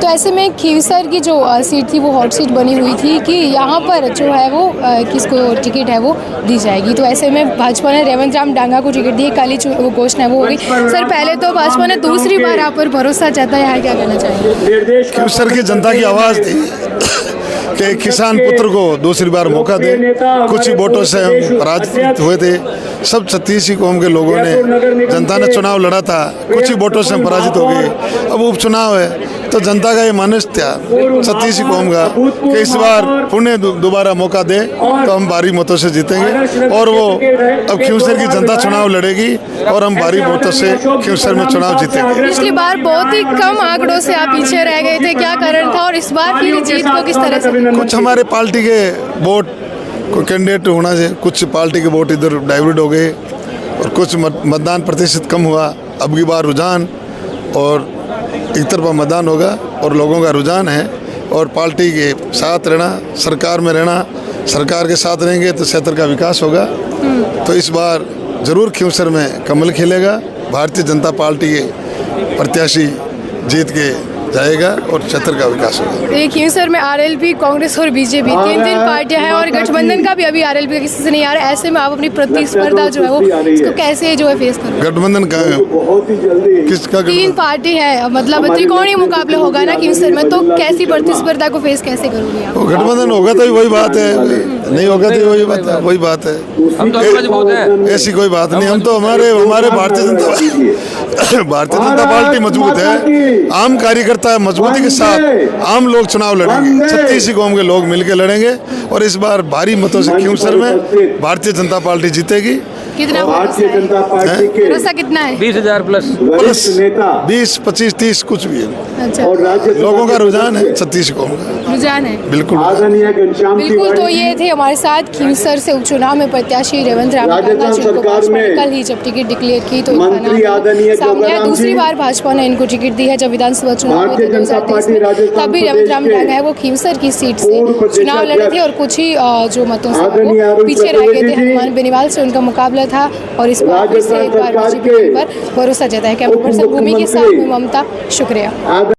तो ऐसे में खीवसर की जो सीट थी वो हॉट सीट बनी हुई थी कि यहाँ पर जो है वो किसको टिकट है वो दी जाएगी। तो ऐसे में भाजपा ने रेवंत राम डांगा को टिकट दी, कल ही वो घोषणा वो हो गई। सर पहले तो भाजपा ने दूसरी बार आप पर भरोसा जताया है, क्या कहना चाहेंगे? खीवसर की जनता की आवाज़ थी कि किसान पुत्र को दूसरी बार मौका दे। कुछ ही वोटों से हम पराजित हुए थे। सब 36 कौम के लोगों ने, जनता ने चुनाव लड़ा था, कुछ ही वोटों से हम पराजित हो गए। अब उपचुनाव है तो जनता का ये मानस था 36 कौम का कि इस बार पुण्य दोबारा मौका दे तो हम भारी मतों से जीतेंगे। और वो अब खीवसर की जनता चुनाव लड़ेगी और हम भारी मतों से खीवसर में चुनाव जीतेंगे। पिछली बार बहुत ही कम आंकड़ों से आप पीछे रह गए थे, क्या कारण था और इस बार फिर जीत को किस तरह से? कुछ हमारे पार्टी के वोट को कैंडिडेट होना चाहिए, कुछ पार्टी के वोट इधर डाइवर्ट हो गए और कुछ मतदान प्रतिशत कम हुआ। अब की बार रुझान और एक तरफा मतदान होगा और लोगों का रुझान है और पार्टी के साथ रहना, सरकार में रहना, सरकार के साथ रहेंगे तो क्षेत्र का विकास होगा। तो इस बार जरूर खीवसर में कमल खिलेगा। भारतीय जनता पार्टी के प्रत्याशी जीत के जाएगा और क्षेत्र का विकास होगा। एक खीवसर में आरएलपी, कांग्रेस और बीजेपी तीन पार्टियां हैं और गठबंधन का भी अभी आरएलपी का किसी से नहीं आ रहा है। ऐसे में आप अपनी प्रतिस्पर्धा जो है वो इसको कैसे जो है फेस करोगे? गठबंधन का किसका? तीन पार्टी है, मतलब त्रिकोणीय मुकाबला होगा ना खीवसर में, तो कैसी प्रतिस्पर्धा को फेस कैसे करोगे आप? गठबंधन होगा तो वही बात है, नहीं होगा तो वही बात है। हम तो मजबूत हैं, ऐसी कोई बात नहीं। हम तो हमारे भारतीय जनता पार्टी मजबूत है। आम कार्यकर्ता मजबूती के साथ आम लोग चुनाव लड़ेंगे। 36 कौम के लोग मिलकर लड़ेंगे और इस बार भारी मतों से खीवसर में भारतीय जनता पार्टी जीतेगी। कितना भरोसा कितना है? 20,000 प्लस 20, 25, 30 कुछ भी है। अच्छा, लोगों का रुझान है 36 कौम का, रुझान है बिल्कुल। बिल्कुल। तो ये थे हमारे साथ खीवसर से उपचुनाव में प्रत्याशी रेवंत राम डांगा, जिनको भाजपा ने कल ही जब टिकट डिक्लेयर की तो सामने आया। दूसरी बार भाजपा ने इनको टिकट दी है। जब विधानसभा चुनाव हुए थे 2023 में, तभी रेवंत राम डांगा है वो खीवसर की सीट से चुनाव लड़े थे और कुछ ही जो मतों से वो पीछे रह गए थे। हनुमान बेनीवाल से उनका मुकाबला था और इस बार फिर से एक बार बीजेपी पर भरोसा जताया। कैमरा पर्सन भूमि के साथ में ममता, शुक्रिया।